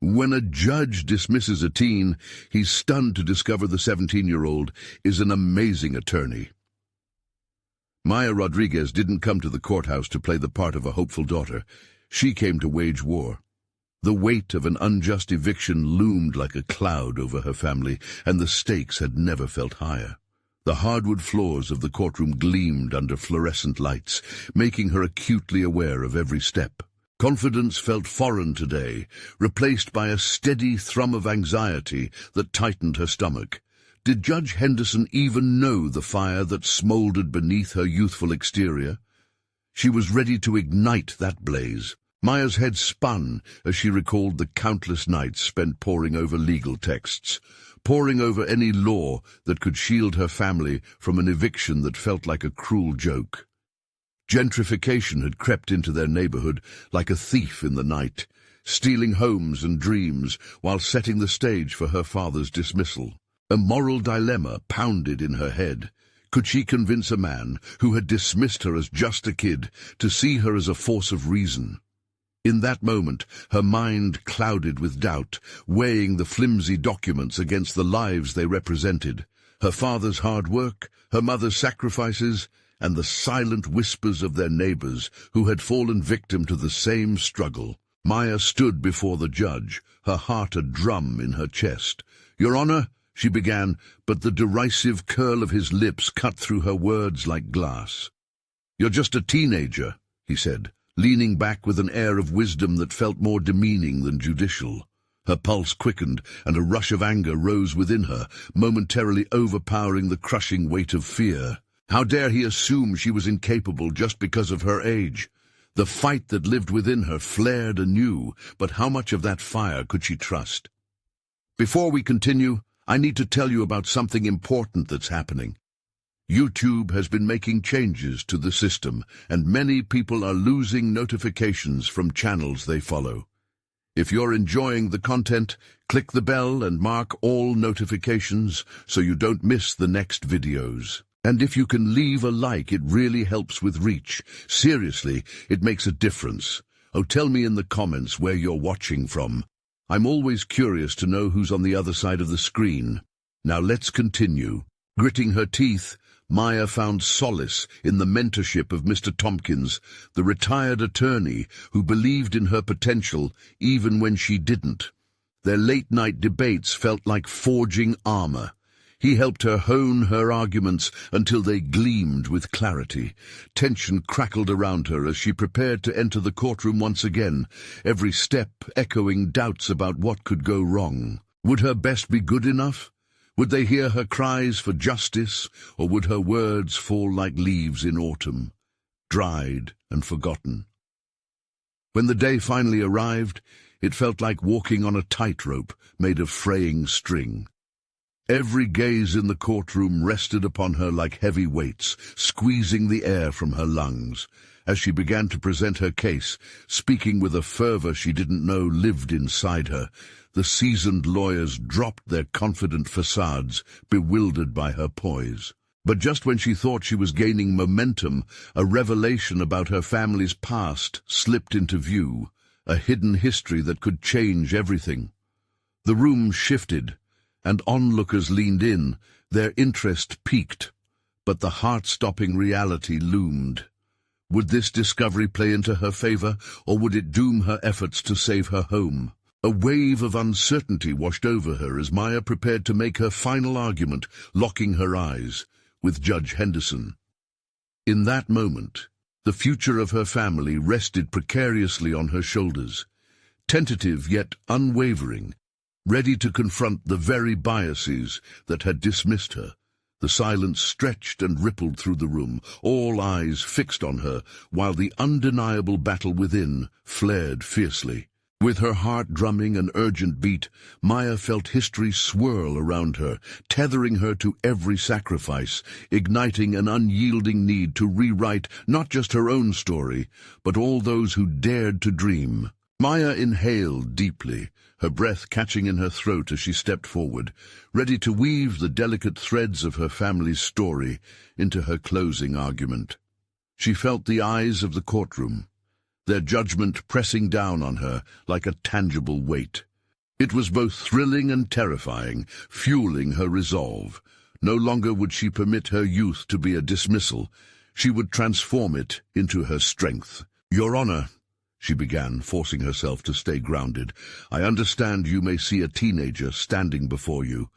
When a judge dismisses a teen, he's stunned to discover the 17-year-old is an amazing attorney. Maya Rodriguez didn't come to the courthouse to play the part of a hopeful daughter. She came to wage war. The weight of an unjust eviction loomed like a cloud over her family, and the stakes had never felt higher. The hardwood floors of the courtroom gleamed under fluorescent lights, making her acutely aware of every step. Confidence felt foreign today, replaced by a steady thrum of anxiety that tightened her stomach. Did Judge Henderson even know the fire that smoldered beneath her youthful exterior? She was ready to ignite that blaze. Maya's head spun as she recalled the countless nights spent poring over legal texts, poring over any law that could shield her family from an eviction that felt like a cruel joke. Gentrification had crept into their neighborhood like a thief in the night, stealing homes and dreams while setting the stage for her father's dismissal. A moral dilemma pounded in her head. Could she convince a man who had dismissed her as just a kid to see her as a force of reason? In that moment, her mind clouded with doubt, weighing the flimsy documents against the lives they represented. Her father's hard work, her mother's sacrifices, and the silent whispers of their neighbors who had fallen victim to the same struggle. Maya stood before the judge, her heart a drum in her chest. "Your Honor," she began, but the derisive curl of his lips cut through her words like glass. "You're just a teenager," he said, leaning back with an air of wisdom that felt more demeaning than judicial. Her pulse quickened, and a rush of anger rose within her, momentarily overpowering the crushing weight of fear. How dare he assume she was incapable just because of her age? The fight that lived within her flared anew, but how much of that fire could she trust? "Before we continue, I need to tell you about something important that's happening. YouTube has been making changes to the system, and many people are losing notifications from channels they follow. If you're enjoying the content, click the bell and mark all notifications so you don't miss the next videos. And if you can leave a like, it really helps with reach. Seriously, it makes a difference. Oh, tell me in the comments where you're watching from. I'm always curious to know who's on the other side of the screen. Now let's continue." Gritting her teeth, Maya found solace in the mentorship of Mr. Tompkins, the retired attorney who believed in her potential even when she didn't. Their late-night debates felt like forging armor. He helped her hone her arguments until they gleamed with clarity. Tension crackled around her as she prepared to enter the courtroom once again, every step echoing doubts about what could go wrong. Would her best be good enough? Would they hear her cries for justice, or would her words fall like leaves in autumn, dried and forgotten? When the day finally arrived, it felt like walking on a tightrope made of fraying string. Every gaze in the courtroom rested upon her like heavy weights, squeezing the air from her lungs. As she began to present her case, speaking with a fervor she didn't know lived inside her, the seasoned lawyers dropped their confident facades, bewildered by her poise. But just when she thought she was gaining momentum, a revelation about her family's past slipped into view, a hidden history that could change everything. The room shifted, and onlookers leaned in, their interest piqued, but the heart-stopping reality loomed. Would this discovery play into her favor, or would it doom her efforts to save her home? A wave of uncertainty washed over her as Maya prepared to make her final argument, locking her eyes with Judge Henderson. In that moment, the future of her family rested precariously on her shoulders, tentative yet unwavering, ready to confront the very biases that had dismissed her. The silence stretched and rippled through the room, all eyes fixed on her, while the undeniable battle within flared fiercely. With her heart drumming an urgent beat, Maya felt history swirl around her, tethering her to every sacrifice, igniting an unyielding need to rewrite not just her own story, but all those who dared to dream. Maya inhaled deeply, her breath catching in her throat as she stepped forward, ready to weave the delicate threads of her family's story into her closing argument. She felt the eyes of the courtroom, their judgment pressing down on her like a tangible weight. It was both thrilling and terrifying, fueling her resolve. No longer would she permit her youth to be a dismissal. She would transform it into her strength. "Your Honor," she began, forcing herself to stay grounded, "I understand you may see a teenager standing before you,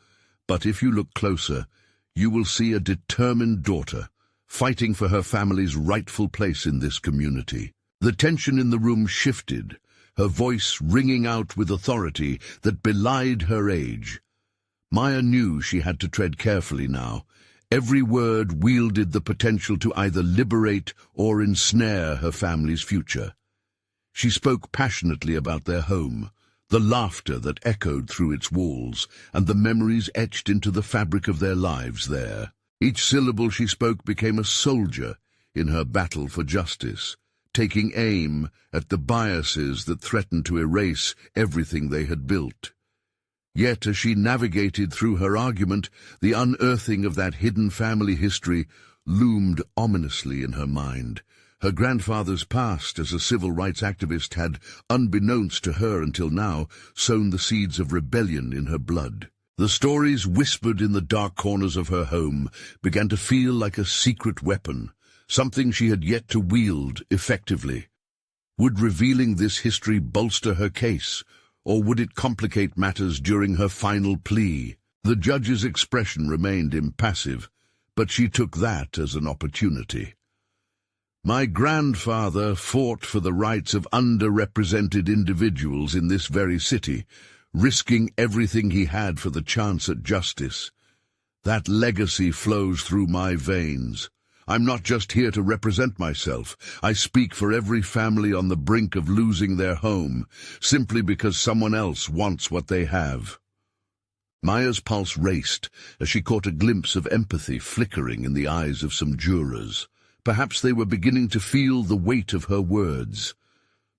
but if you look closer, you will see a determined daughter, fighting for her family's rightful place in this community." The tension in the room shifted, her voice ringing out with authority that belied her age. Maya knew she had to tread carefully now. Every word wielded the potential to either liberate or ensnare her family's future. She spoke passionately about their home, the laughter that echoed through its walls, and the memories etched into the fabric of their lives there. Each syllable she spoke became a soldier in her battle for justice, taking aim at the biases that threatened to erase everything they had built. Yet as she navigated through her argument, the unearthing of that hidden family history loomed ominously in her mind. Her grandfather's past as a civil rights activist had, unbeknownst to her until now, sown the seeds of rebellion in her blood. The stories whispered in the dark corners of her home began to feel like a secret weapon, something she had yet to wield effectively. Would revealing this history bolster her case, or would it complicate matters during her final plea? The judge's expression remained impassive, but she took that as an opportunity. "My grandfather fought for the rights of underrepresented individuals in this very city, risking everything he had for the chance at justice. That legacy flows through my veins. I'm not just here to represent myself. I speak for every family on the brink of losing their home, simply because someone else wants what they have." Maya's pulse raced as she caught a glimpse of empathy flickering in the eyes of some jurors. Perhaps they were beginning to feel the weight of her words.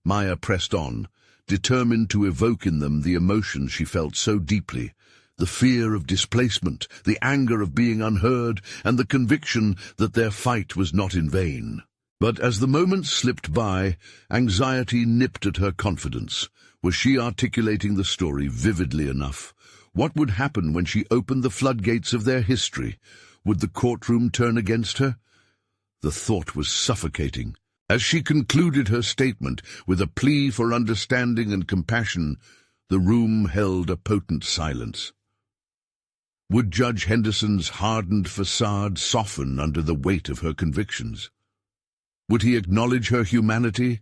Maya pressed on, determined to evoke in them the emotions she felt so deeply. The fear of displacement, the anger of being unheard, and the conviction that their fight was not in vain. But as the moments slipped by, anxiety nipped at her confidence. Was she articulating the story vividly enough? What would happen when she opened the floodgates of their history? Would the courtroom turn against her? The thought was suffocating. As she concluded her statement with a plea for understanding and compassion, the room held a potent silence. Would Judge Henderson's hardened facade soften under the weight of her convictions? Would he acknowledge her humanity,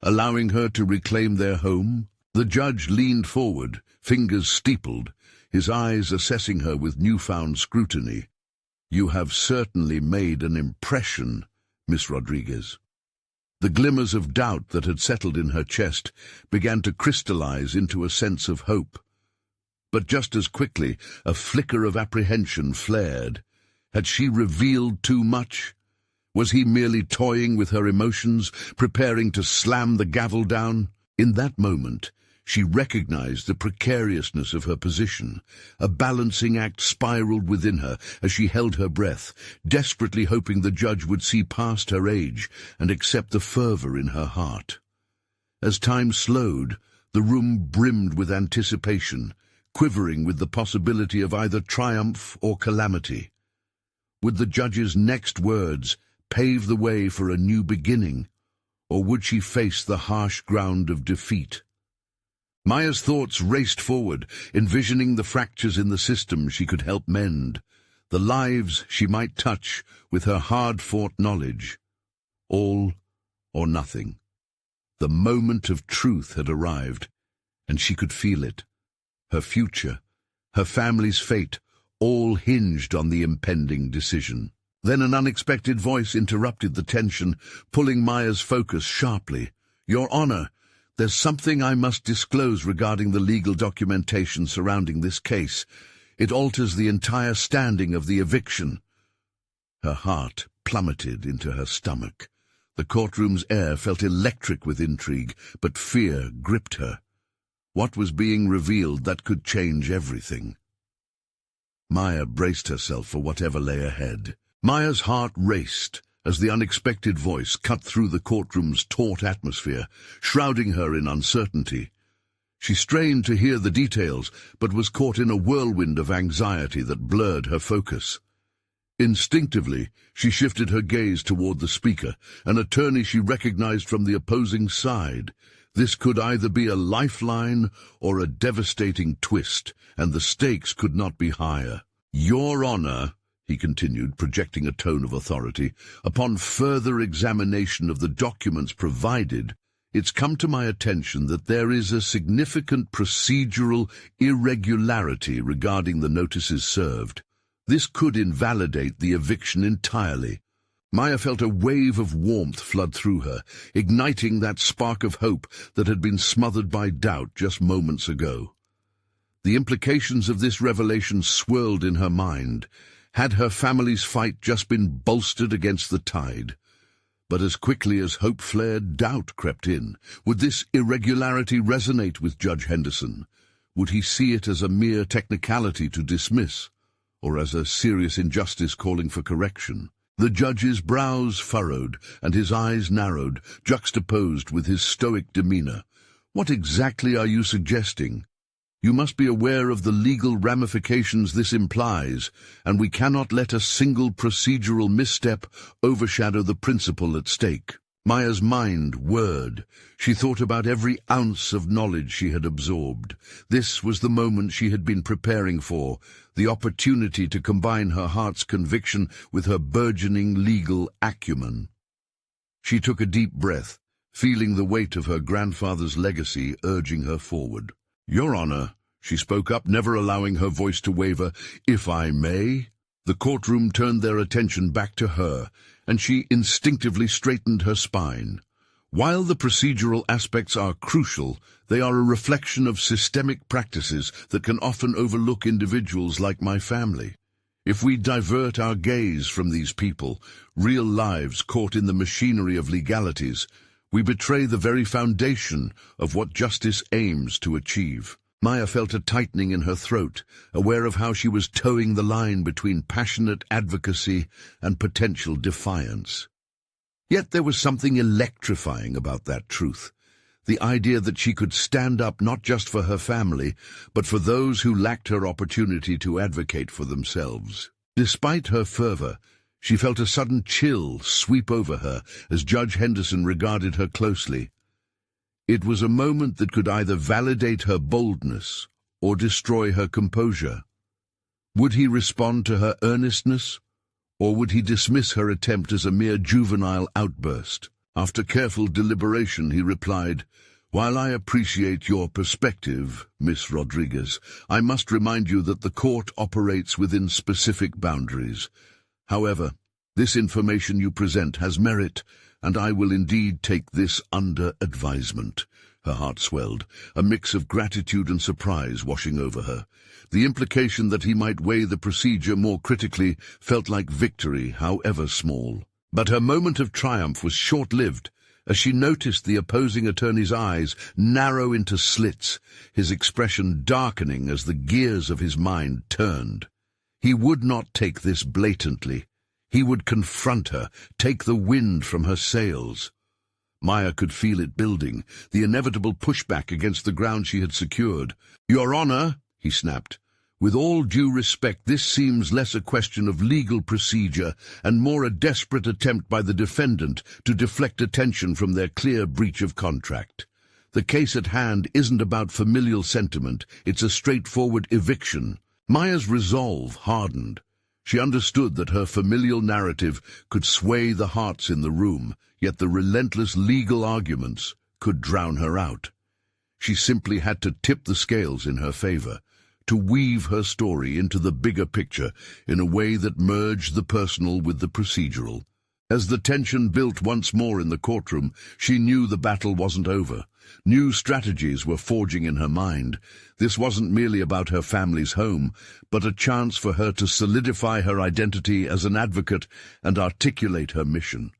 allowing her to reclaim their home? The judge leaned forward, fingers steepled, his eyes assessing her with newfound scrutiny. "You have certainly made an impression, Miss Rodriguez." The glimmers of doubt that had settled in her chest began to crystallize into a sense of hope. But just as quickly, a flicker of apprehension flared. Had she revealed too much? Was he merely toying with her emotions, preparing to slam the gavel down? In that moment, she recognized the precariousness of her position. A balancing act spiraled within her as she held her breath, desperately hoping the judge would see past her age and accept the fervor in her heart. As time slowed, the room brimmed with anticipation, quivering with the possibility of either triumph or calamity. Would the judge's next words pave the way for a new beginning, or would she face the harsh ground of defeat? Maya's thoughts raced forward, envisioning the fractures in the system she could help mend, the lives she might touch with her hard-fought knowledge. All or nothing. The moment of truth had arrived, and she could feel it. Her future, her family's fate, all hinged on the impending decision. Then an unexpected voice interrupted the tension, pulling Maya's focus sharply. "Your Honor, there's something I must disclose regarding the legal documentation surrounding this case. It alters the entire standing of the eviction." Her heart plummeted into her stomach. The courtroom's air felt electric with intrigue, but fear gripped her. What was being revealed that could change everything? Maya braced herself for whatever lay ahead. Maya's heart raced as the unexpected voice cut through the courtroom's taut atmosphere, shrouding her in uncertainty. She strained to hear the details, but was caught in a whirlwind of anxiety that blurred her focus. Instinctively, she shifted her gaze toward the speaker, an attorney she recognized from the opposing side. This could either be a lifeline or a devastating twist, and the stakes could not be higher. "Your Honor," he continued, projecting a tone of authority, "upon further examination of the documents provided, it's come to my attention that there is a significant procedural irregularity regarding the notices served. This could invalidate the eviction entirely." Maya felt a wave of warmth flood through her, igniting that spark of hope that had been smothered by doubt just moments ago. The implications of this revelation swirled in her mind. Had her family's fight just been bolstered against the tide? But as quickly as hope flared, doubt crept in. Would this irregularity resonate with Judge Henderson? Would he see it as a mere technicality to dismiss, or as a serious injustice calling for correction? The judge's brows furrowed and his eyes narrowed, juxtaposed with his stoic demeanor. "What exactly are you suggesting? You must be aware of the legal ramifications this implies, and we cannot let a single procedural misstep overshadow the principle at stake." Maya's mind whirred. She thought about every ounce of knowledge she had absorbed. This was the moment she had been preparing for, the opportunity to combine her heart's conviction with her burgeoning legal acumen. She took a deep breath, feeling the weight of her grandfather's legacy urging her forward. "Your Honor," she spoke up, never allowing her voice to waver, "if I may?" The courtroom turned their attention back to her, and she instinctively straightened her spine. While the procedural aspects are crucial, they are a reflection of systemic practices that can often overlook individuals like my family. If we divert our gaze from these people, real lives caught in the machinery of legalities, we betray the very foundation of what justice aims to achieve. Maya felt a tightening in her throat, aware of how she was towing the line between passionate advocacy and potential defiance. Yet there was something electrifying about that truth, the idea that she could stand up not just for her family, but for those who lacked her opportunity to advocate for themselves. Despite her fervor, she felt a sudden chill sweep over her as Judge Henderson regarded her closely. It was a moment that could either validate her boldness or destroy her composure. Would he respond to her earnestness, or would he dismiss her attempt as a mere juvenile outburst? After careful deliberation, he replied, "While I appreciate your perspective, Miss Rodriguez, I must remind you that the court operates within specific boundaries. However, this information you present has merit, and I will indeed take this under advisement." Her heart swelled, a mix of gratitude and surprise washing over her. The implication that he might weigh the procedure more critically felt like victory, however small. But her moment of triumph was short-lived, as she noticed the opposing attorney's eyes narrow into slits, his expression darkening as the gears of his mind turned. He would not take this blatantly. He would confront her, take the wind from her sails. Maya could feel it building, the inevitable pushback against the ground she had secured. "Your Honor," he snapped, "with all due respect, this seems less a question of legal procedure and more a desperate attempt by the defendant to deflect attention from their clear breach of contract. The case at hand isn't about familial sentiment, it's a straightforward eviction." Maya's resolve hardened. She understood that her familial narrative could sway the hearts in the room, yet the relentless legal arguments could drown her out. She simply had to tip the scales in her favor, to weave her story into the bigger picture in a way that merged the personal with the procedural. As the tension built once more in the courtroom, she knew the battle wasn't over. New strategies were forging in her mind. This wasn't merely about her family's home, but a chance for her to solidify her identity as an advocate and articulate her mission.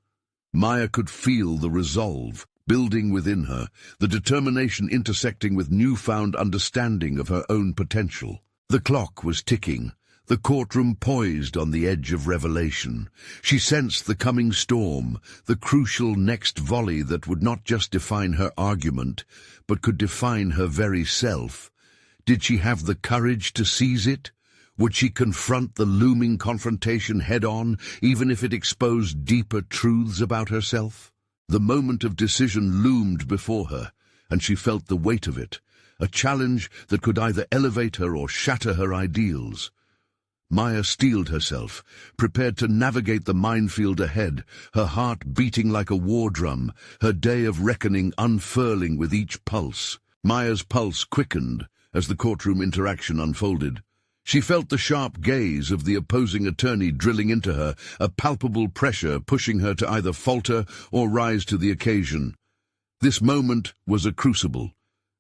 Maya could feel the resolve building within her, the determination intersecting with newfound understanding of her own potential. The clock was ticking, the courtroom poised on the edge of revelation. She sensed the coming storm, the crucial next volley that would not just define her argument, but could define her very self. Did she have the courage to seize it? Would she confront the looming confrontation head-on, even if it exposed deeper truths about herself? The moment of decision loomed before her, and she felt the weight of it, a challenge that could either elevate her or shatter her ideals. Maya steeled herself, prepared to navigate the minefield ahead, her heart beating like a war drum, her day of reckoning unfurling with each pulse. Maya's pulse quickened as the courtroom interaction unfolded. She felt the sharp gaze of the opposing attorney drilling into her, a palpable pressure pushing her to either falter or rise to the occasion. This moment was a crucible.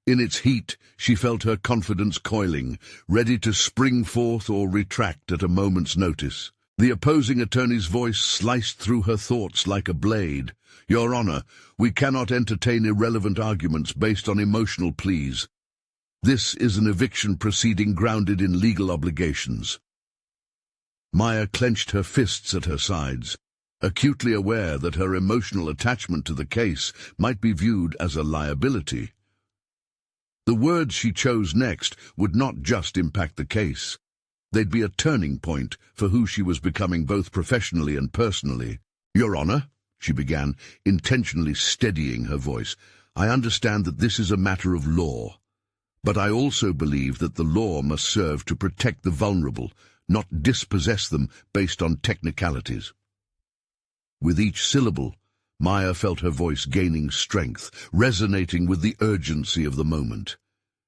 In its heat, she felt her confidence coiling, ready to spring forth or retract at a moment's notice. The opposing attorney's voice sliced through her thoughts like a blade. "Your Honor, we cannot entertain irrelevant arguments based on emotional pleas. This is an eviction proceeding grounded in legal obligations." Maya clenched her fists at her sides, acutely aware that her emotional attachment to the case might be viewed as a liability. The words she chose next would not just impact the case. They'd be a turning point for who she was becoming both professionally and personally. "Your Honor," she began, intentionally steadying her voice, "I understand that this is a matter of law. But I also believe that the law must serve to protect the vulnerable, not dispossess them based on technicalities." With each syllable, Maya felt her voice gaining strength, resonating with the urgency of the moment.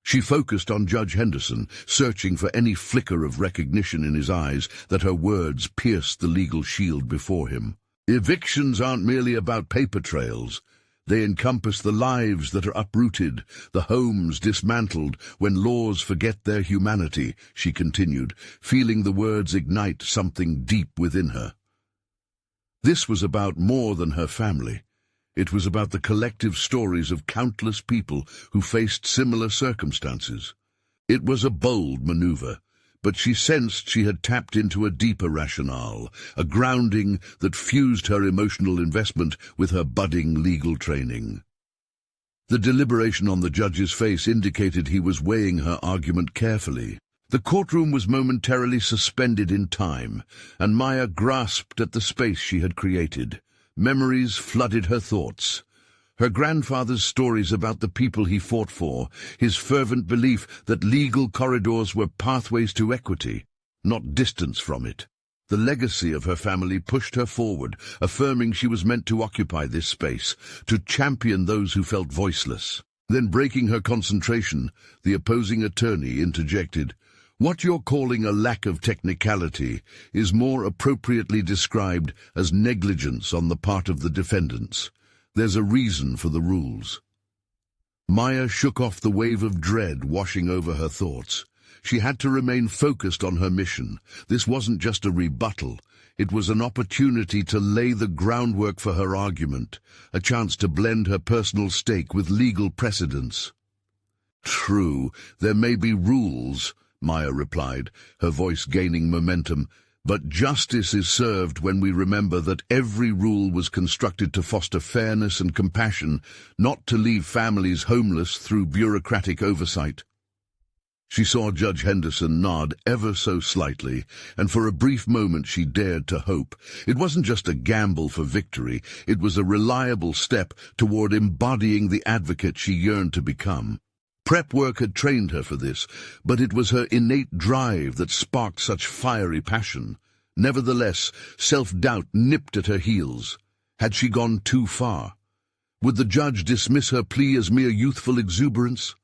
She focused on Judge Henderson, searching for any flicker of recognition in his eyes that her words pierced the legal shield before him. "Evictions aren't merely about paper trails. They encompass the lives that are uprooted, the homes dismantled when laws forget their humanity," she continued, feeling the words ignite something deep within her. This was about more than her family. It was about the collective stories of countless people who faced similar circumstances. It was a bold maneuver, but she sensed she had tapped into a deeper rationale, a grounding that fused her emotional investment with her budding legal training. The deliberation on the judge's face indicated he was weighing her argument carefully. The courtroom was momentarily suspended in time, and Maya grasped at the space she had created. Memories flooded her thoughts. Her grandfather's stories about the people he fought for, his fervent belief that legal corridors were pathways to equity, not distance from it. The legacy of her family pushed her forward, affirming she was meant to occupy this space, to champion those who felt voiceless. Then, breaking her concentration, the opposing attorney interjected, "What you're calling a lack of technicality is more appropriately described as negligence on the part of the defendants. There's a reason for the rules." Maya shook off the wave of dread washing over her thoughts. She had to remain focused on her mission. This wasn't just a rebuttal. It was an opportunity to lay the groundwork for her argument, a chance to blend her personal stake with legal precedents. "True, there may be rules," Maya replied, her voice gaining momentum, "but justice is served when we remember that every rule was constructed to foster fairness and compassion, not to leave families homeless through bureaucratic oversight." She saw Judge Henderson nod ever so slightly, and for a brief moment she dared to hope. It wasn't just a gamble for victory, it was a reliable step toward embodying the advocate she yearned to become. Prep work had trained her for this, but it was her innate drive that sparked such fiery passion. Nevertheless, self-doubt nipped at her heels. Had she gone too far? Would the judge dismiss her plea as mere youthful exuberance?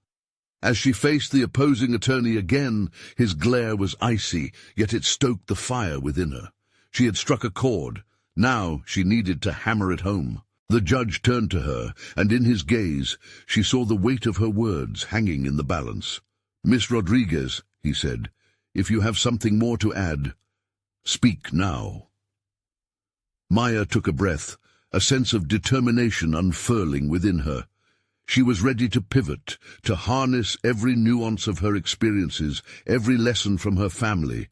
As she faced the opposing attorney again, his glare was icy, yet it stoked the fire within her. She had struck a chord. Now she needed to hammer it home. The judge turned to her, and in his gaze she saw the weight of her words hanging in the balance. "Miss Rodriguez," he said, "if you have something more to add, speak now." Maya took a breath, a sense of determination unfurling within her. She was ready to pivot, to harness every nuance of her experiences, every lesson from her family,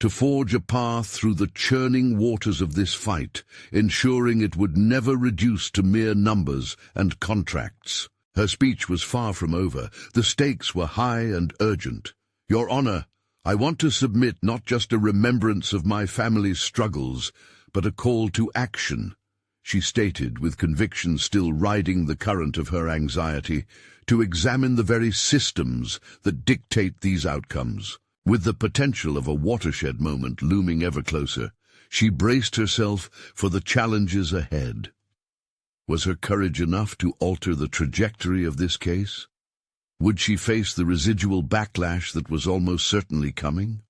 to forge a path through the churning waters of this fight, ensuring it would never reduce to mere numbers and contracts. Her speech was far from over. The stakes were high and urgent. "Your Honor, I want to submit not just a remembrance of my family's struggles, but a call to action," she stated, with conviction still riding the current of her anxiety, "to examine the very systems that dictate these outcomes." With the potential of a watershed moment looming ever closer, she braced herself for the challenges ahead. Was her courage enough to alter the trajectory of this case? Would she face the residual backlash that was almost certainly coming?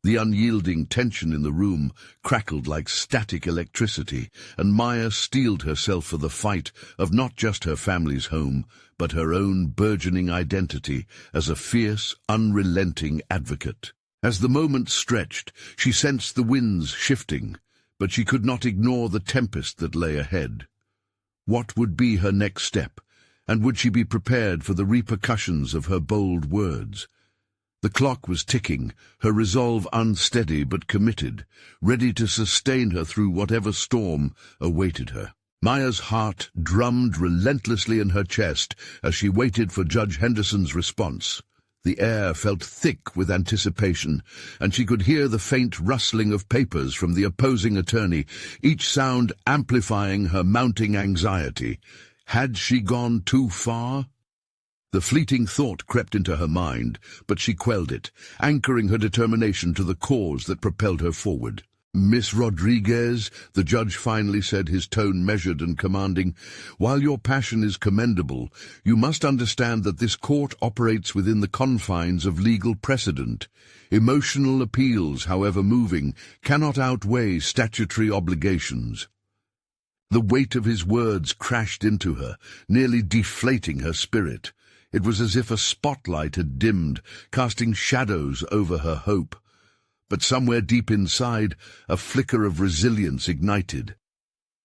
The unyielding tension in the room crackled like static electricity, and Maya steeled herself for the fight of not just her family's home, but her own burgeoning identity as a fierce, unrelenting advocate. As the moment stretched, she sensed the winds shifting, but she could not ignore the tempest that lay ahead. What would be her next step, and would she be prepared for the repercussions of her bold words? The clock was ticking, her resolve unsteady but committed, ready to sustain her through whatever storm awaited her. Maya's heart drummed relentlessly in her chest as she waited for Judge Henderson's response. The air felt thick with anticipation, and she could hear the faint rustling of papers from the opposing attorney, each sound amplifying her mounting anxiety. Had she gone too far? The fleeting thought crept into her mind, but she quelled it, anchoring her determination to the cause that propelled her forward. "Miss Rodriguez," the judge finally said, his tone measured and commanding, "while your passion is commendable, you must understand that this court operates within the confines of legal precedent. Emotional appeals, however moving, cannot outweigh statutory obligations." The weight of his words crashed into her, nearly deflating her spirit. It was as if a spotlight had dimmed, casting shadows over her hope. But somewhere deep inside, a flicker of resilience ignited.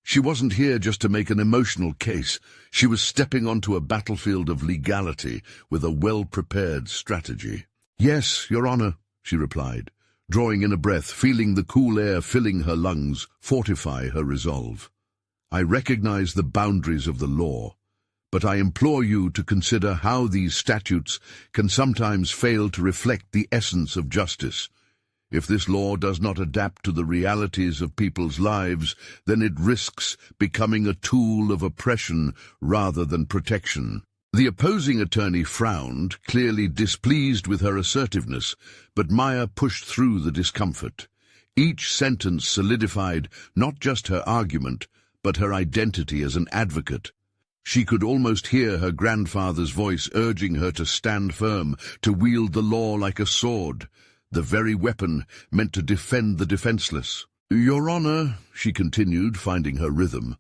She wasn't here just to make an emotional case. She was stepping onto a battlefield of legality with a well-prepared strategy. "Yes, Your Honor," she replied, drawing in a breath, feeling the cool air filling her lungs fortify her resolve. "I recognize the boundaries of the law, but I implore you to consider how these statutes can sometimes fail to reflect the essence of justice. If this law does not adapt to the realities of people's lives, then it risks becoming a tool of oppression rather than protection." The opposing attorney frowned, clearly displeased with her assertiveness, but Maya pushed through the discomfort. Each sentence solidified not just her argument, but her identity as an advocate. She could almost hear her grandfather's voice urging her to stand firm, to wield the law like a sword, the very weapon meant to defend the defenseless. "Your Honor," she continued, finding her rhythm,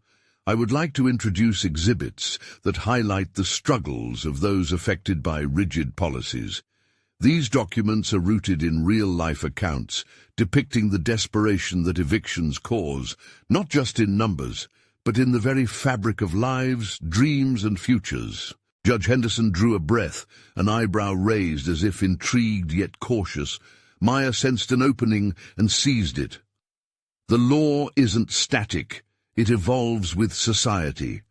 "I would like to introduce exhibits that highlight the struggles of those affected by rigid policies. These documents are rooted in real-life accounts, depicting the desperation that evictions cause, not just in numbers, but in the very fabric of lives, dreams, and futures." Judge Henderson drew a breath, an eyebrow raised as if intrigued yet cautious. Maya sensed an opening and seized it. The law isn't static. It evolves with society.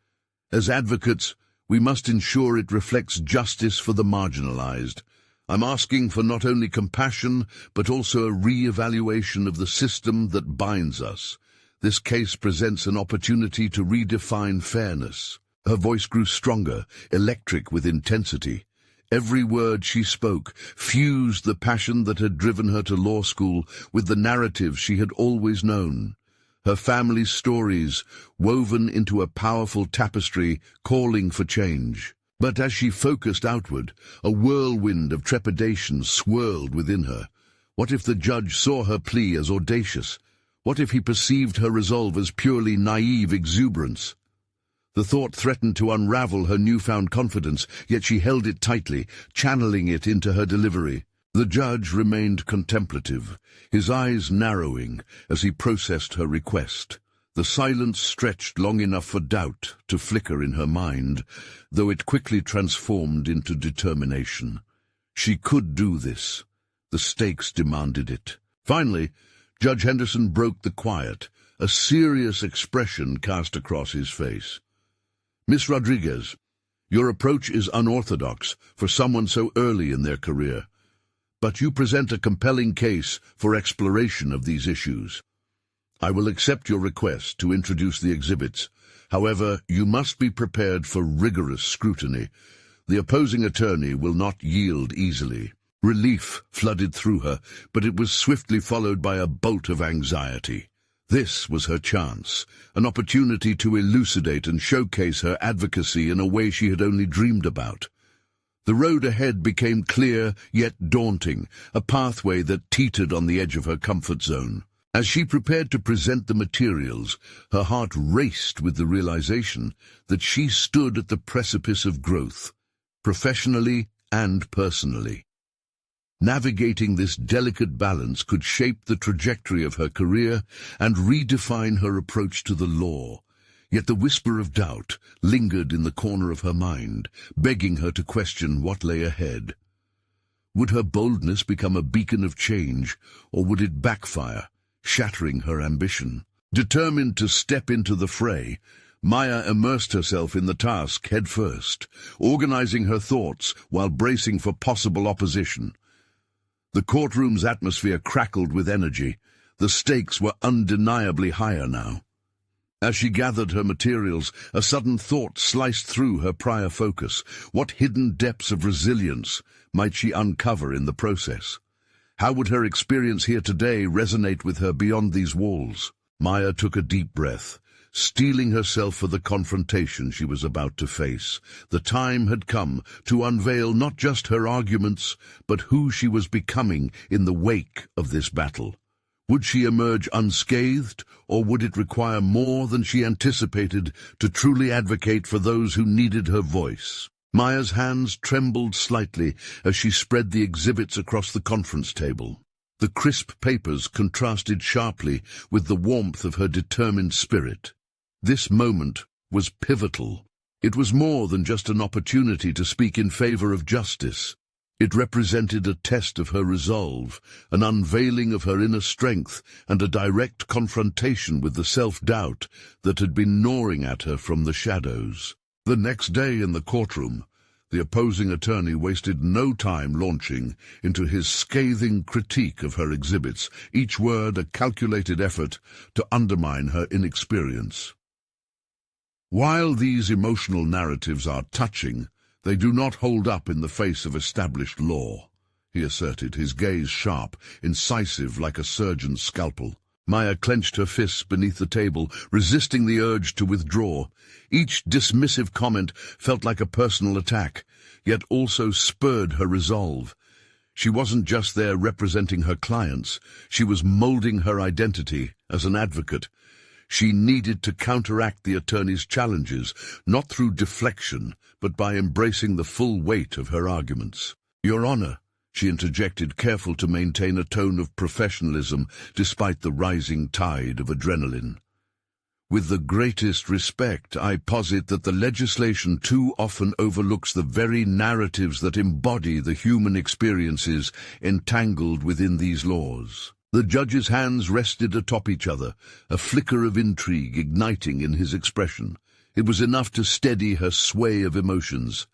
As advocates, we must ensure it reflects justice for the marginalized. I'm asking for not only compassion, but also a re-evaluation of the system that binds us. This case presents an opportunity to redefine fairness. Her voice grew stronger, electric with intensity. Every word she spoke fused the passion that had driven her to law school with the narrative she had always known. Her family's stories, woven into a powerful tapestry, calling for change. But as she focused outward, a whirlwind of trepidation swirled within her. What if the judge saw her plea as audacious? What if he perceived her resolve as purely naive exuberance? The thought threatened to unravel her newfound confidence, yet she held it tightly, channeling it into her delivery. The judge remained contemplative, his eyes narrowing as he processed her request. The silence stretched long enough for doubt to flicker in her mind, though it quickly transformed into determination. She could do this. The stakes demanded it. Finally, Judge Henderson broke the quiet, a serious expression cast across his face. "Miss Rodriguez, your approach is unorthodox for someone so early in their career, but you present a compelling case for exploration of these issues. I will accept your request to introduce the exhibits. However, you must be prepared for rigorous scrutiny. The opposing attorney will not yield easily." Relief flooded through her, but it was swiftly followed by a bolt of anxiety. This was her chance, an opportunity to elucidate and showcase her advocacy in a way she had only dreamed about. The road ahead became clear yet daunting, a pathway that teetered on the edge of her comfort zone. As she prepared to present the materials, her heart raced with the realization that she stood at the precipice of growth, professionally and personally. Navigating this delicate balance could shape the trajectory of her career and redefine her approach to the law. Yet the whisper of doubt lingered in the corner of her mind, begging her to question what lay ahead. Would her boldness become a beacon of change, or would it backfire, shattering her ambition? Determined to step into the fray, Maya immersed herself in the task head first, organizing her thoughts while bracing for possible opposition. The courtroom's atmosphere crackled with energy. The stakes were undeniably higher now. As she gathered her materials, a sudden thought sliced through her prior focus. What hidden depths of resilience might she uncover in the process? How would her experience here today resonate with her beyond these walls? Maya took a deep breath, steeling herself for the confrontation she was about to face. The time had come to unveil not just her arguments, but who she was becoming in the wake of this battle. Would she emerge unscathed, or would it require more than she anticipated to truly advocate for those who needed her voice? Maya's hands trembled slightly as she spread the exhibits across the conference table. The crisp papers contrasted sharply with the warmth of her determined spirit. This moment was pivotal. It was more than just an opportunity to speak in favor of justice. It represented a test of her resolve, an unveiling of her inner strength, and a direct confrontation with the self-doubt that had been gnawing at her from the shadows. The next day in the courtroom, the opposing attorney wasted no time launching into his scathing critique of her exhibits, each word a calculated effort to undermine her inexperience. While these emotional narratives are touching, they do not hold up in the face of established law, he asserted, his gaze sharp, incisive like a surgeon's scalpel. Maya clenched her fists beneath the table, resisting the urge to withdraw. Each dismissive comment felt like a personal attack, yet also spurred her resolve. She wasn't just there representing her clients, she was molding her identity as an advocate. She needed to counteract the attorney's challenges, not through deflection, but by embracing the full weight of her arguments. "Your Honor," she interjected, careful to maintain a tone of professionalism despite the rising tide of adrenaline. "With the greatest respect, I posit that the legislation too often overlooks the very narratives that embody the human experiences entangled within these laws." The judge's hands rested atop each other, a flicker of intrigue igniting in his expression. It was enough to steady her sway of emotions.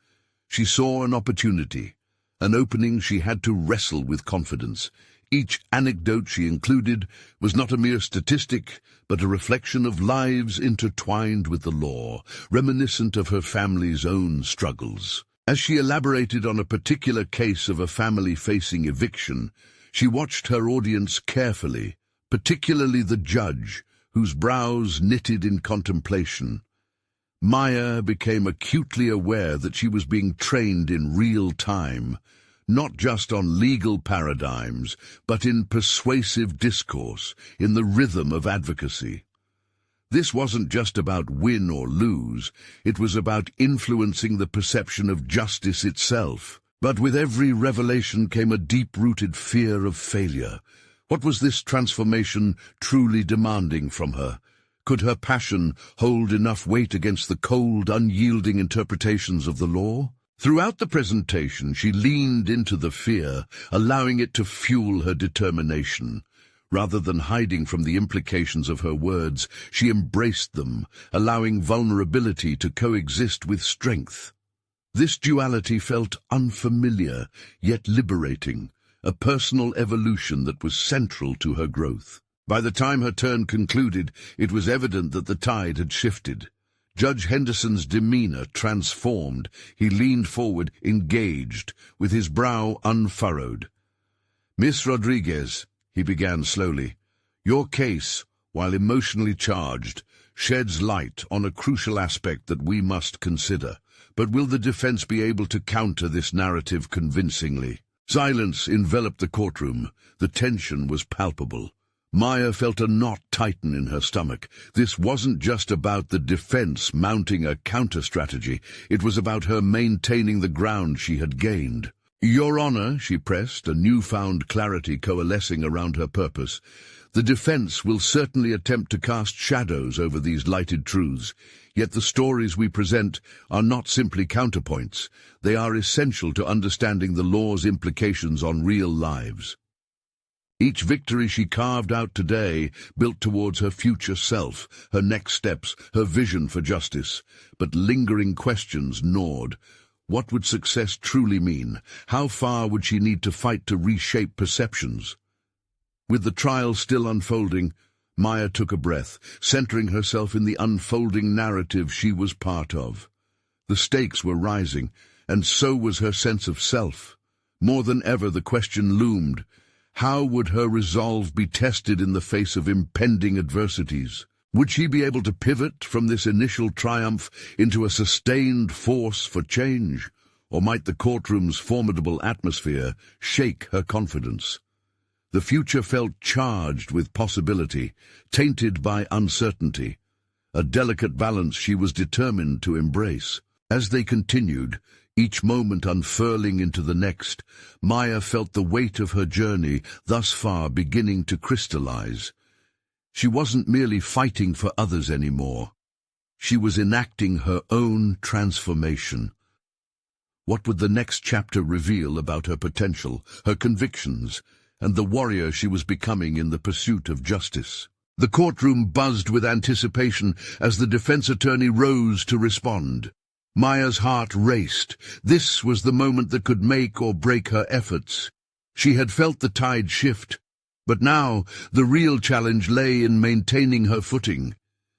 She saw an opportunity, an opening she had to wrestle with confidence. Each anecdote she included was not a mere statistic, but a reflection of lives intertwined with the law, reminiscent of her family's own struggles. As she elaborated on a particular case of a family facing eviction, she watched her audience carefully, particularly the judge, whose brows knitted in contemplation. Maya became acutely aware that she was being trained in real time, not just on legal paradigms, but in persuasive discourse, in the rhythm of advocacy. This wasn't just about win or lose, it was about influencing the perception of justice itself. But with every revelation came a deep-rooted fear of failure. What was this transformation truly demanding from her? Could her passion hold enough weight against the cold, unyielding interpretations of the law? Throughout the presentation, she leaned into the fear, allowing it to fuel her determination. Rather than hiding from the implications of her words, she embraced them, allowing vulnerability to coexist with strength. This duality felt unfamiliar, yet liberating, a personal evolution that was central to her growth. By the time her turn concluded, it was evident that the tide had shifted. Judge Henderson's demeanor transformed. He leaned forward, engaged, with his brow unfurrowed. "Miss Rodriguez," he began slowly, "your case, while emotionally charged, sheds light on a crucial aspect that we must consider. But will the defense be able to counter this narrative convincingly?" Silence enveloped the courtroom. The tension was palpable. Maya felt a knot tighten in her stomach. This wasn't just about the defense mounting a counter-strategy. It was about her maintaining the ground she had gained. "Your Honor," she pressed, a newfound clarity coalescing around her purpose, "the defense will certainly attempt to cast shadows over these lighted truths. Yet the stories we present are not simply counterpoints. They are essential to understanding the law's implications on real lives." Each victory she carved out today built towards her future self, her next steps, her vision for justice. But lingering questions gnawed. What would success truly mean? How far would she need to fight to reshape perceptions? With the trial still unfolding, Maya took a breath, centering herself in the unfolding narrative she was part of. The stakes were rising, and so was her sense of self. More than ever the question loomed: how would her resolve be tested in the face of impending adversities? Would she be able to pivot from this initial triumph into a sustained force for change? Or might the courtroom's formidable atmosphere shake her confidence? The future felt charged with possibility, tainted by uncertainty, a delicate balance she was determined to embrace. As they continued, each moment unfurling into the next, Maya felt the weight of her journey thus far beginning to crystallize. She wasn't merely fighting for others anymore. She was enacting her own transformation. What would the next chapter reveal about her potential, her convictions, and the warrior she was becoming in the pursuit of justice? The courtroom buzzed with anticipation as the defense attorney rose to respond. Maya's heart raced. This was the moment that could make or break her efforts. She had felt the tide shift, but now the real challenge lay in maintaining her footing.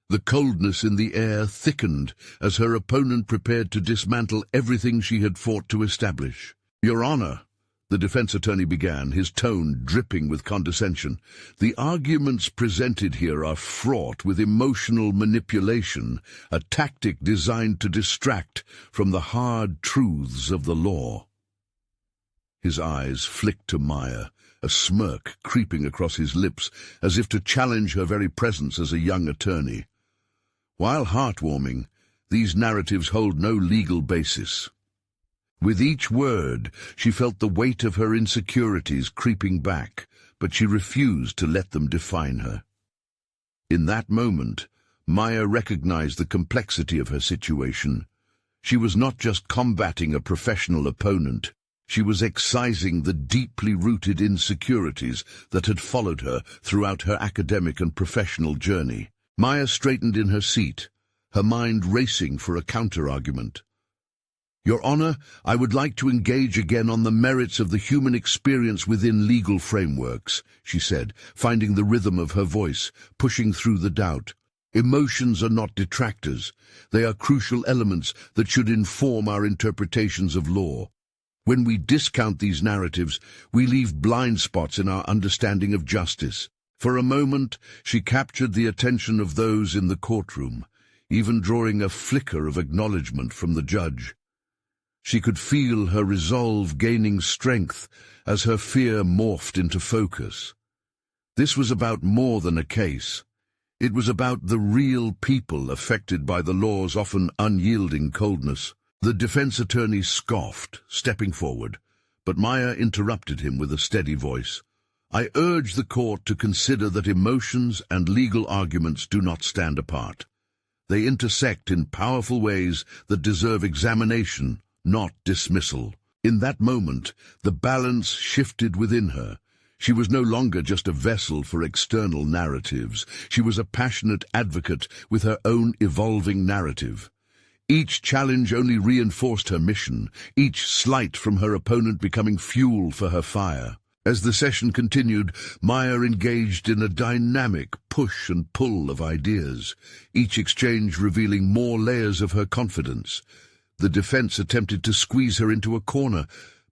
The coldness in the air thickened as her opponent prepared to dismantle everything she had fought to establish. "Your Honor," the defense attorney began, his tone dripping with condescension, "the arguments presented here are fraught with emotional manipulation, a tactic designed to distract from the hard truths of the law." His eyes flicked to Maya, a smirk creeping across his lips as if to challenge her very presence as a young attorney. While heartwarming, these narratives hold no legal basis. With each word, she felt the weight of her insecurities creeping back, but she refused to let them define her. In that moment, Maya recognized the complexity of her situation. She was not just combating a professional opponent. She was excising the deeply rooted insecurities that had followed her throughout her academic and professional journey. Maya straightened in her seat, her mind racing for a counter-argument. "Your Honor, I would like to engage again on the merits of the human experience within legal frameworks," she said, finding the rhythm of her voice, pushing through the doubt. "Emotions are not detractors. They are crucial elements that should inform our interpretations of law. When we discount these narratives, we leave blind spots in our understanding of justice." For a moment, she captured the attention of those in the courtroom, even drawing a flicker of acknowledgement from the judge. She could feel her resolve gaining strength as her fear morphed into focus. This was about more than a case. It was about the real people affected by the law's often unyielding coldness. The defense attorney scoffed, stepping forward, but Maya interrupted him with a steady voice. "I urge the court to consider that emotions and legal arguments do not stand apart. They intersect in powerful ways that deserve examination, not dismissal." In that moment, the balance shifted within her. She was no longer just a vessel for external narratives. She was a passionate advocate with her own evolving narrative. Each challenge only reinforced her mission, each slight from her opponent becoming fuel for her fire. As the session continued, Maya engaged in a dynamic push and pull of ideas, each exchange revealing more layers of her confidence. The defense attempted to squeeze her into a corner,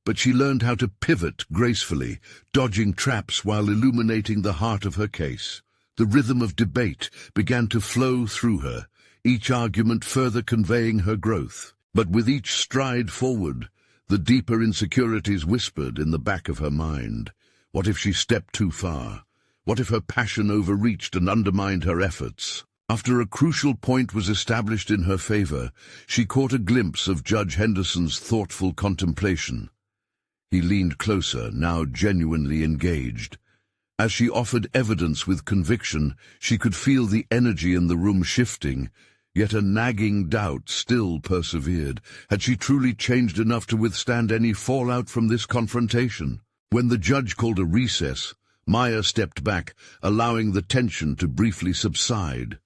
but she learned how to pivot gracefully, dodging traps while illuminating the heart of her case. The rhythm of debate began to flow through her, each argument further conveying her growth. But with each stride forward, the deeper insecurities whispered in the back of her mind. What if she stepped too far? What if her passion overreached and undermined her efforts? After a crucial point was established in her favor, she caught a glimpse of Judge Henderson's thoughtful contemplation. He leaned closer, now genuinely engaged. As she offered evidence with conviction, she could feel the energy in the room shifting, yet a nagging doubt still persevered. Had she truly changed enough to withstand any fallout from this confrontation? When the judge called a recess, Maya stepped back, allowing the tension to briefly subside.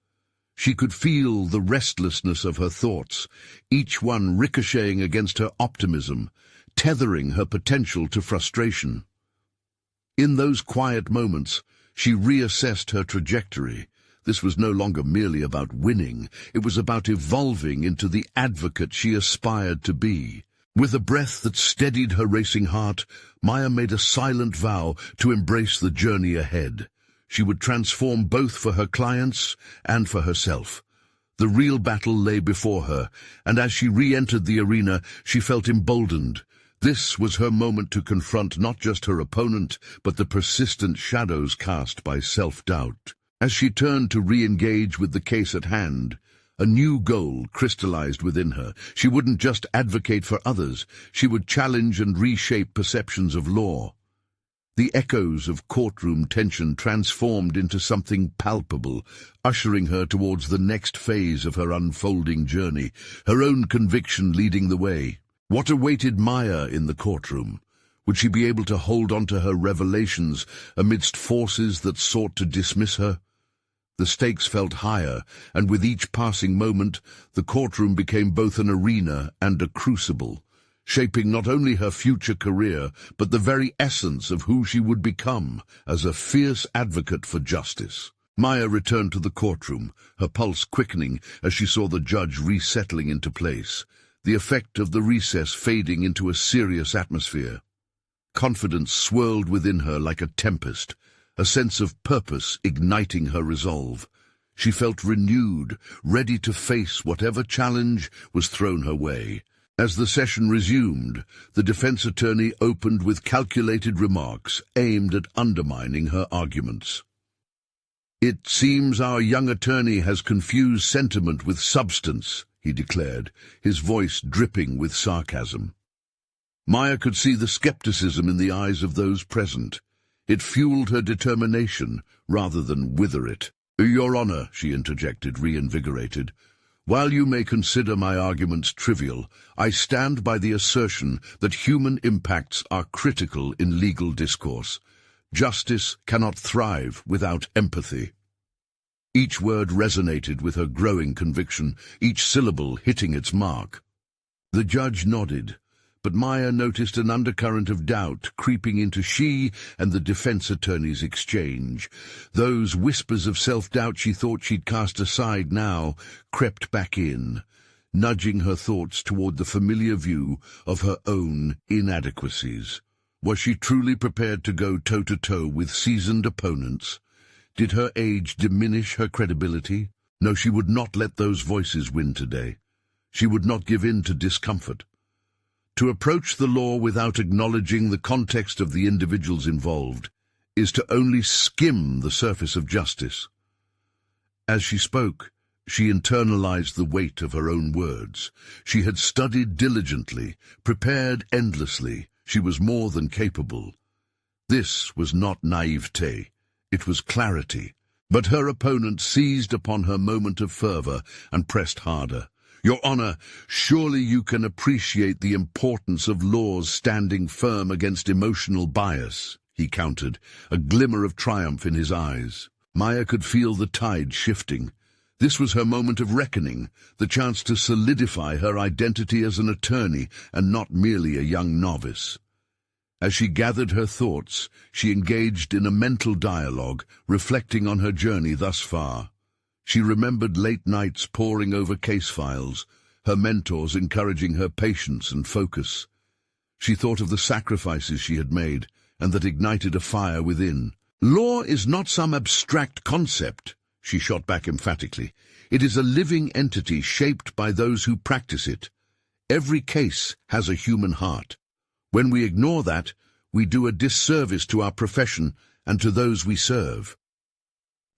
She could feel the restlessness of her thoughts, each one ricocheting against her optimism, tethering her potential to frustration. In those quiet moments, she reassessed her trajectory. This was no longer merely about winning, it was about evolving into the advocate she aspired to be. With a breath that steadied her racing heart, Maya made a silent vow to embrace the journey ahead. She would transform both for her clients and for herself. The real battle lay before her, and as she re-entered the arena, she felt emboldened. This was her moment to confront not just her opponent, but the persistent shadows cast by self-doubt. As she turned to re-engage with the case at hand, a new goal crystallized within her. She wouldn't just advocate for others, she would challenge and reshape perceptions of law. The echoes of courtroom tension transformed into something palpable, ushering her towards the next phase of her unfolding journey, her own conviction leading the way. What awaited Maya in the courtroom? Would she be able to hold on to her revelations amidst forces that sought to dismiss her? The stakes felt higher, and with each passing moment, the courtroom became both an arena and a crucible, shaping not only her future career, but the very essence of who she would become as a fierce advocate for justice. Maya returned to the courtroom, her pulse quickening as she saw the judge resettling into place, the effect of the recess fading into a serious atmosphere. Confidence swirled within her like a tempest, a sense of purpose igniting her resolve. She felt renewed, ready to face whatever challenge was thrown her way. As the session resumed, the defense attorney opened with calculated remarks aimed at undermining her arguments. "It seems our young attorney has confused sentiment with substance," he declared, his voice dripping with sarcasm. Maya could see the skepticism in the eyes of those present. It fueled her determination rather than wither it. "Your Honor," she interjected, reinvigorated, "while you may consider my arguments trivial, I stand by the assertion that human impacts are critical in legal discourse. Justice cannot thrive without empathy." Each word resonated with her growing conviction, each syllable hitting its mark. The judge nodded, but Maya noticed an undercurrent of doubt creeping into she and the defense attorney's exchange. Those whispers of self-doubt she thought she'd cast aside now crept back in, nudging her thoughts toward the familiar view of her own inadequacies. Was she truly prepared to go toe-to-toe with seasoned opponents? Did her age diminish her credibility? No, she would not let those voices win today. She would not give in to discomfort. To approach the law without acknowledging the context of the individuals involved is to only skim the surface of justice. As she spoke, she internalized the weight of her own words. She had studied diligently, prepared endlessly. She was more than capable. This was not naivete. It was clarity. But her opponent seized upon her moment of fervor and pressed harder. "Your Honor, surely you can appreciate the importance of laws standing firm against emotional bias," he countered, a glimmer of triumph in his eyes. Maya could feel the tide shifting. This was her moment of reckoning, the chance to solidify her identity as an attorney and not merely a young novice. As she gathered her thoughts, she engaged in a mental dialogue, reflecting on her journey thus far. She remembered late nights poring over case files, her mentors encouraging her patience and focus. She thought of the sacrifices she had made, and that ignited a fire within. "Law is not some abstract concept," she shot back emphatically. "It is a living entity shaped by those who practice it. Every case has a human heart. When we ignore that, we do a disservice to our profession and to those we serve."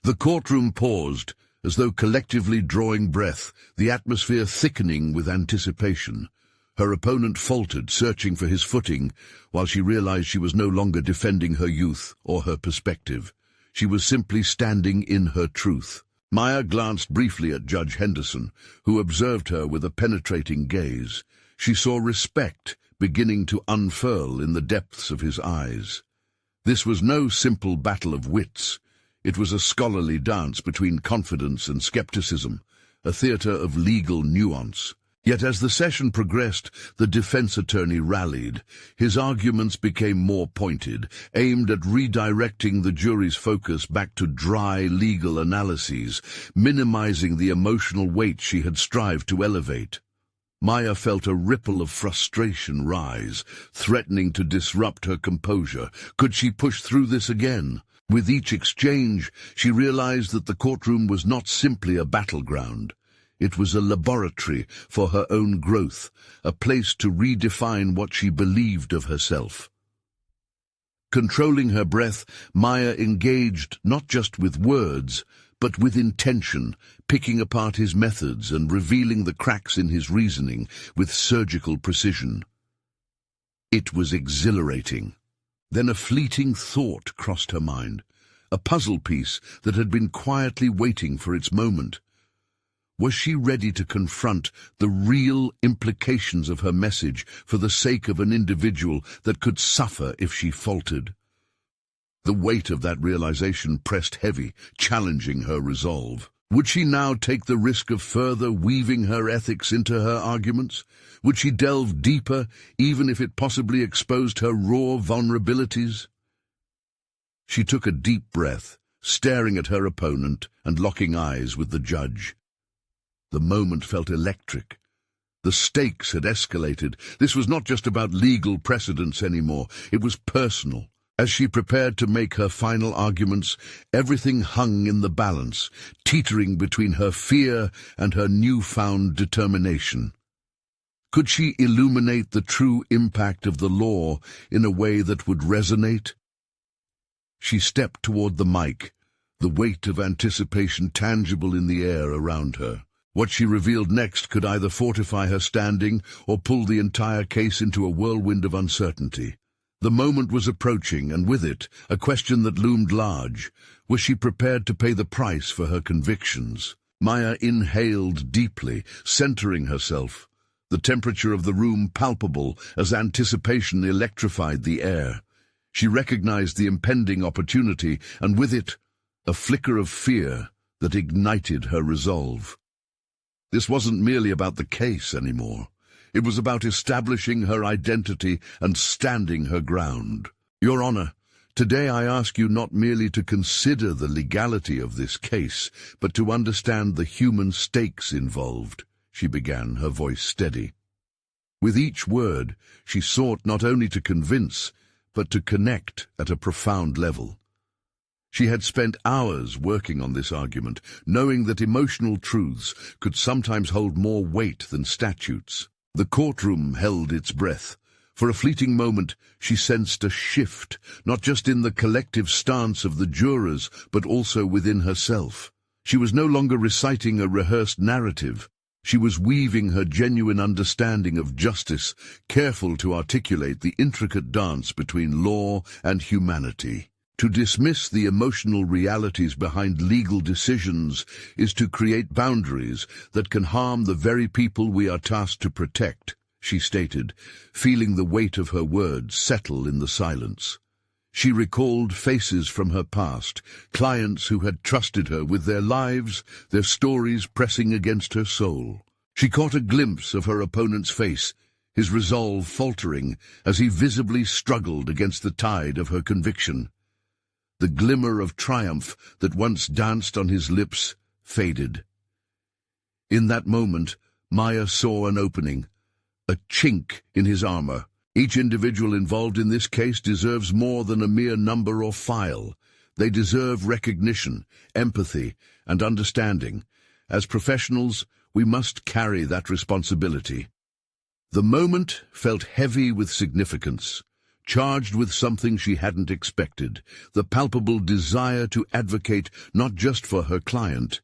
The courtroom paused, as though collectively drawing breath, the atmosphere thickening with anticipation. Her opponent faltered, searching for his footing, while she realized she was no longer defending her youth or her perspective. She was simply standing in her truth. Maya glanced briefly at Judge Henderson, who observed her with a penetrating gaze. She saw respect beginning to unfurl in the depths of his eyes. This was no simple battle of wits. It was a scholarly dance between confidence and skepticism, a theater of legal nuance. Yet as the session progressed, the defense attorney rallied. His arguments became more pointed, aimed at redirecting the jury's focus back to dry legal analyses, minimizing the emotional weight she had strived to elevate. Maya felt a ripple of frustration rise, threatening to disrupt her composure. Could she push through this again? With each exchange, she realized that the courtroom was not simply a battleground. It was a laboratory for her own growth, a place to redefine what she believed of herself. Controlling her breath, Maya engaged not just with words, but with intention, picking apart his methods and revealing the cracks in his reasoning with surgical precision. It was exhilarating. Then a fleeting thought crossed her mind, a puzzle piece that had been quietly waiting for its moment. Was she ready to confront the real implications of her message for the sake of an individual that could suffer if she faltered? The weight of that realization pressed heavy, challenging her resolve. Would she now take the risk of further weaving her ethics into her arguments? Would she delve deeper, even if it possibly exposed her raw vulnerabilities? She took a deep breath, staring at her opponent and locking eyes with the judge. The moment felt electric. The stakes had escalated. This was not just about legal precedents anymore. It was personal. As she prepared to make her final arguments, everything hung in the balance, teetering between her fear and her newfound determination. Could she illuminate the true impact of the law in a way that would resonate? She stepped toward the mic, the weight of anticipation tangible in the air around her. What she revealed next could either fortify her standing or pull the entire case into a whirlwind of uncertainty. The moment was approaching, and with it, a question that loomed large. Was she prepared to pay the price for her convictions? Maya inhaled deeply, centering herself, the temperature of the room palpable as anticipation electrified the air. She recognized the impending opportunity, and with it, a flicker of fear that ignited her resolve. This wasn't merely about the case anymore. It was about establishing her identity and standing her ground. Your Honor, today I ask you not merely to consider the legality of this case, but to understand the human stakes involved, she began, her voice steady. With each word, she sought not only to convince, but to connect at a profound level. She had spent hours working on this argument, knowing that emotional truths could sometimes hold more weight than statutes. The courtroom held its breath. For a fleeting moment, she sensed a shift, not just in the collective stance of the jurors, but also within herself. She was no longer reciting a rehearsed narrative. She was weaving her genuine understanding of justice, careful to articulate the intricate dance between law and humanity. To dismiss the emotional realities behind legal decisions is to create boundaries that can harm the very people we are tasked to protect, she stated, feeling the weight of her words settle in the silence. She recalled faces from her past, clients who had trusted her with their lives, their stories pressing against her soul. She caught a glimpse of her opponent's face, his resolve faltering as he visibly struggled against the tide of her conviction. The glimmer of triumph that once danced on his lips faded. In that moment, Maya saw an opening, a chink in his armor. Each individual involved in this case deserves more than a mere number or file. They deserve recognition, empathy, and understanding. As professionals, we must carry that responsibility. The moment felt heavy with significance, charged with something she hadn't expected, the palpable desire to advocate not just for her client,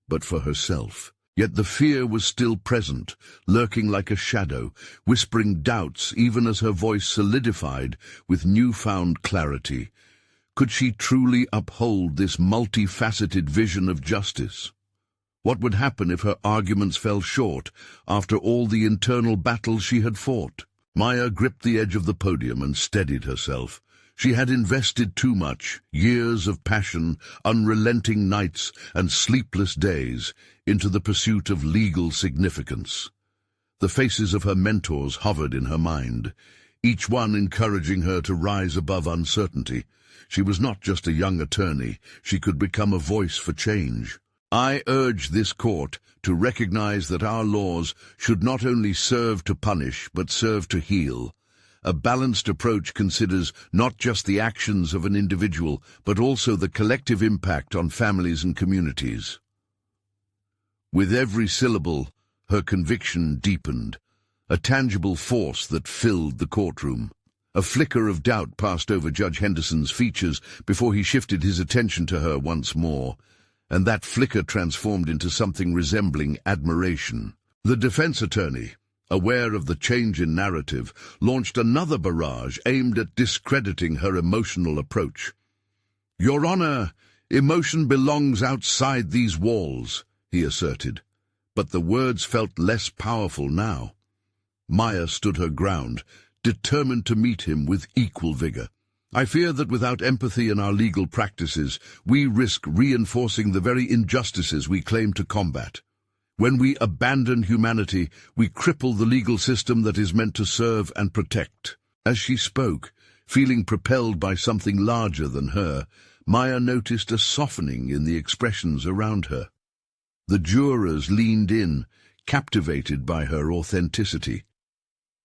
but for herself. Yet the fear was still present, lurking like a shadow, whispering doubts even as her voice solidified with newfound clarity. Could she truly uphold this multifaceted vision of justice? What would happen if her arguments fell short after all the internal battles she had fought? Maya gripped the edge of the podium and steadied herself. She had invested too much, years of passion, unrelenting nights, and sleepless days, into the pursuit of legal significance. The faces of her mentors hovered in her mind, each one encouraging her to rise above uncertainty. She was not just a young attorney, she could become a voice for change. I urge this court to recognize that our laws should not only serve to punish, but serve to heal. A balanced approach considers not just the actions of an individual, but also the collective impact on families and communities. With every syllable, her conviction deepened, a tangible force that filled the courtroom. A flicker of doubt passed over Judge Henderson's features before he shifted his attention to her once more, and that flicker transformed into something resembling admiration. The defense attorney, aware of the change in narrative, launched another barrage aimed at discrediting her emotional approach. "Your Honor, emotion belongs outside these walls," he asserted, but the words felt less powerful now. Maya stood her ground, determined to meet him with equal vigor. "I fear that without empathy in our legal practices, we risk reinforcing the very injustices we claim to combat. When we abandon humanity, we cripple the legal system that is meant to serve and protect." As she spoke, feeling propelled by something larger than her, Maya noticed a softening in the expressions around her. The jurors leaned in, captivated by her authenticity.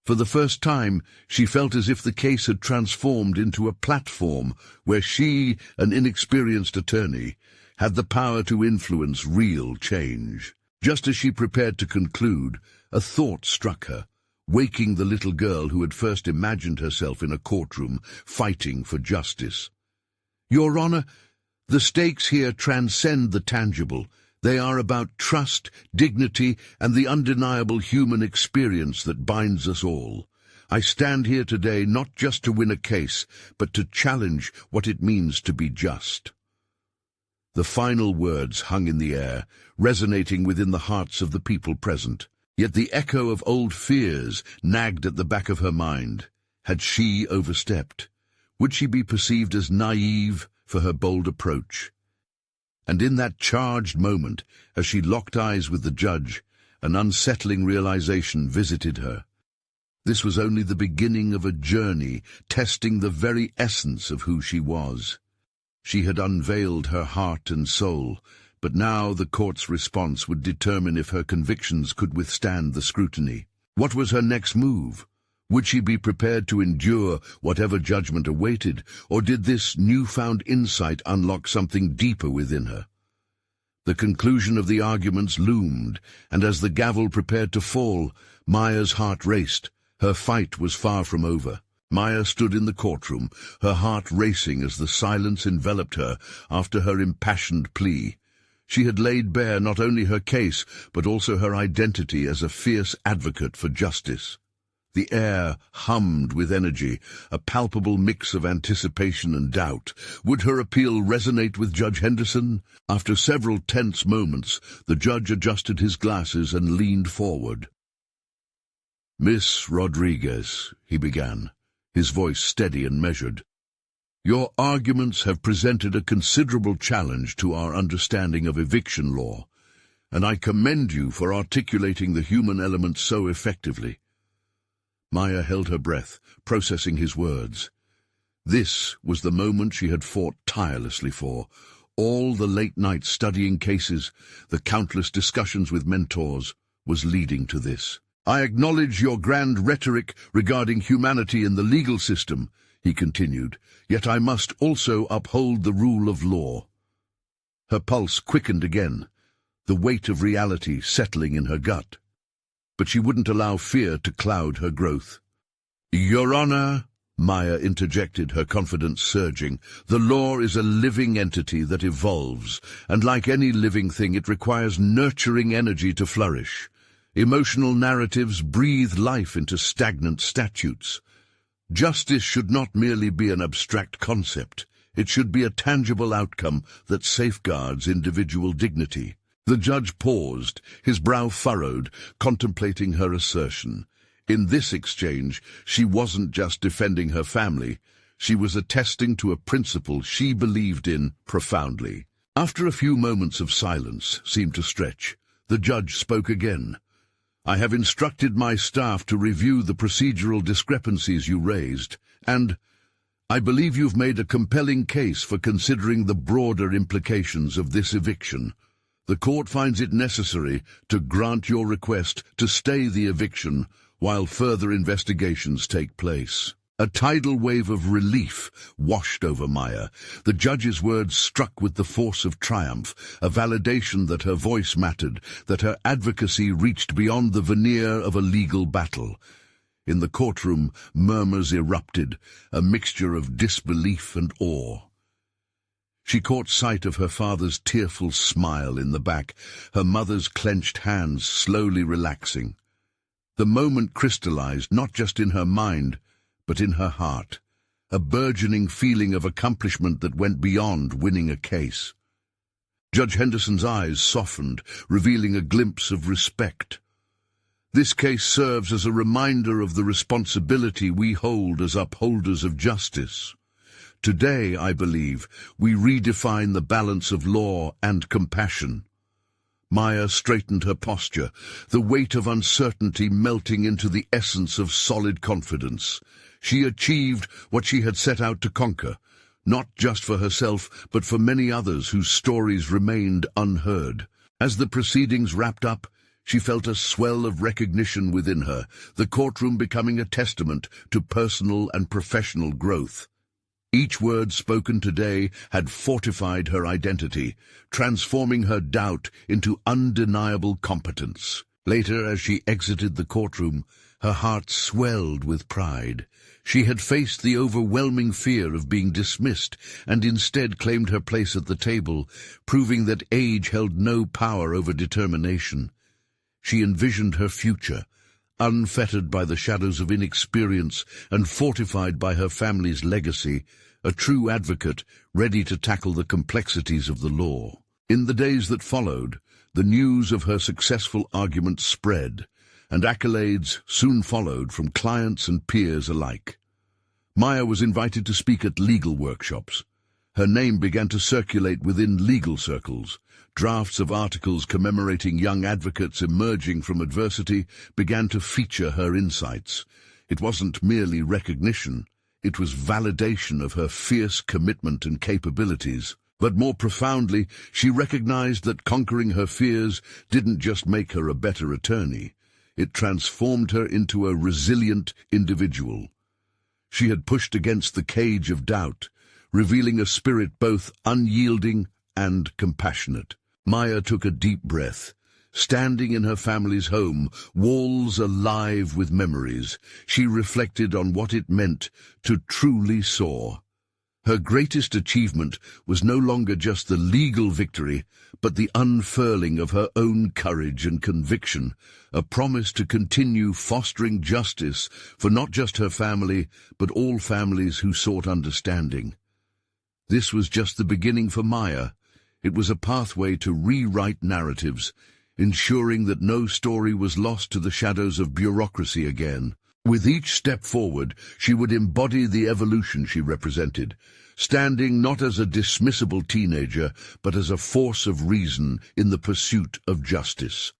For the first time, she felt as if the case had transformed into a platform where she, an inexperienced attorney, had the power to influence real change. Just as she prepared to conclude, a thought struck her, waking the little girl who had first imagined herself in a courtroom, fighting for justice. "Your Honor, the stakes here transcend the tangible. They are about trust, dignity, and the undeniable human experience that binds us all. I stand here today not just to win a case, but to challenge what it means to be just." The final words hung in the air, resonating within the hearts of the people present. Yet the echo of old fears nagged at the back of her mind. Had she overstepped? Would she be perceived as naive for her bold approach? And in that charged moment, as she locked eyes with the judge, an unsettling realization visited her. This was only the beginning of a journey testing the very essence of who she was. She had unveiled her heart and soul, but now the court's response would determine if her convictions could withstand the scrutiny. What was her next move? Would she be prepared to endure whatever judgment awaited, or did this newfound insight unlock something deeper within her? The conclusion of the arguments loomed, and as the gavel prepared to fall, Maya's heart raced. Her fight was far from over. Maya stood in the courtroom, her heart racing as the silence enveloped her after her impassioned plea. She had laid bare not only her case, but also her identity as a fierce advocate for justice. The air hummed with energy, a palpable mix of anticipation and doubt. Would her appeal resonate with Judge Henderson? After several tense moments, the judge adjusted his glasses and leaned forward. "Miss Rodriguez," he began, his voice steady and measured, Your arguments have presented a considerable challenge to our understanding of eviction law, and I commend you for articulating the human element so effectively." Maya held her breath, processing his words. This was the moment she had fought tirelessly for. All the late nights studying cases, the countless discussions with mentors, was leading to this. "I acknowledge your grand rhetoric regarding humanity in the legal system," he continued, "yet I must also uphold the rule of law." Her pulse quickened again, the weight of reality settling in her gut. But she wouldn't allow fear to cloud her growth. "Your Honor," Maya interjected, her confidence surging, "the law is a living entity that evolves, and like any living thing it requires nurturing energy to flourish. Emotional narratives breathe life into stagnant statutes. Justice should not merely be an abstract concept. It should be a tangible outcome that safeguards individual dignity." The judge paused, his brow furrowed, contemplating her assertion. In this exchange, she wasn't just defending her family. She was attesting to a principle she believed in profoundly. After a few moments of silence seemed to stretch, the judge spoke again. "I have instructed my staff to review the procedural discrepancies you raised, and I believe you've made a compelling case for considering the broader implications of this eviction. The court finds it necessary to grant your request to stay the eviction while further investigations take place." A tidal wave of relief washed over Maya. The judge's words struck with the force of triumph, a validation that her voice mattered, that her advocacy reached beyond the veneer of a legal battle. In the courtroom, murmurs erupted, a mixture of disbelief and awe. She caught sight of her father's tearful smile in the back, her mother's clenched hands slowly relaxing. The moment crystallized not just in her mind, but in her heart, a burgeoning feeling of accomplishment that went beyond winning a case. Judge Henderson's eyes softened, revealing a glimpse of respect. "This case serves as a reminder of the responsibility we hold as upholders of justice. Today, I believe, we redefine the balance of law and compassion." Maya straightened her posture, the weight of uncertainty melting into the essence of solid confidence. She achieved what she had set out to conquer, not just for herself, but for many others whose stories remained unheard. As the proceedings wrapped up, she felt a swell of recognition within her, the courtroom becoming a testament to personal and professional growth. Each word spoken today had fortified her identity, transforming her doubt into undeniable competence. Later, as she exited the courtroom, her heart swelled with pride. She had faced the overwhelming fear of being dismissed and instead claimed her place at the table, proving that age held no power over determination. She envisioned her future, unfettered by the shadows of inexperience and fortified by her family's legacy, a true advocate ready to tackle the complexities of the law. In the days that followed, the news of her successful argument spread, and accolades soon followed from clients and peers alike. Maya was invited to speak at legal workshops. Her name began to circulate within legal circles. Drafts of articles commemorating young advocates emerging from adversity began to feature her insights. It wasn't merely recognition. It was validation of her fierce commitment and capabilities. But more profoundly, she recognized that conquering her fears didn't just make her a better attorney. It transformed her into a resilient individual. She had pushed against the cage of doubt, revealing a spirit both unyielding and compassionate. Maya took a deep breath. Standing in her family's home, walls alive with memories, she reflected on what it meant to truly soar. Her greatest achievement was no longer just the legal victory, but the unfurling of her own courage and conviction, a promise to continue fostering justice for not just her family, but all families who sought understanding. This was just the beginning for Maya. It was a pathway to rewrite narratives, ensuring that no story was lost to the shadows of bureaucracy again. With each step forward, she would embody the evolution she represented, standing not as a dismissible teenager, but as a force of reason in the pursuit of justice.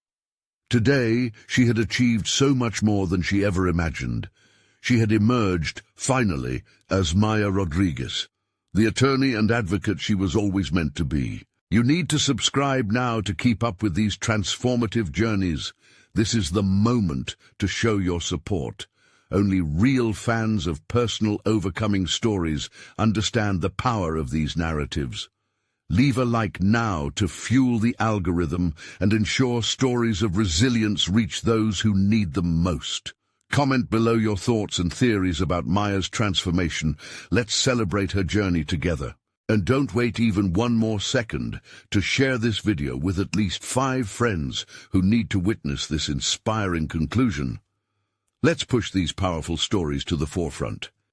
Today, she had achieved so much more than she ever imagined. She had emerged, finally, as Maya Rodriguez, the attorney and advocate she was always meant to be. You need to subscribe now to keep up with these transformative journeys. This is the moment to show your support. Only real fans of personal overcoming stories understand the power of these narratives. Leave a like now to fuel the algorithm and ensure stories of resilience reach those who need them most. Comment below your thoughts and theories about Maya's transformation. Let's celebrate her journey together. And don't wait even one more second to share this video with at least 5 friends who need to witness this inspiring conclusion. Let's push these powerful stories to the forefront.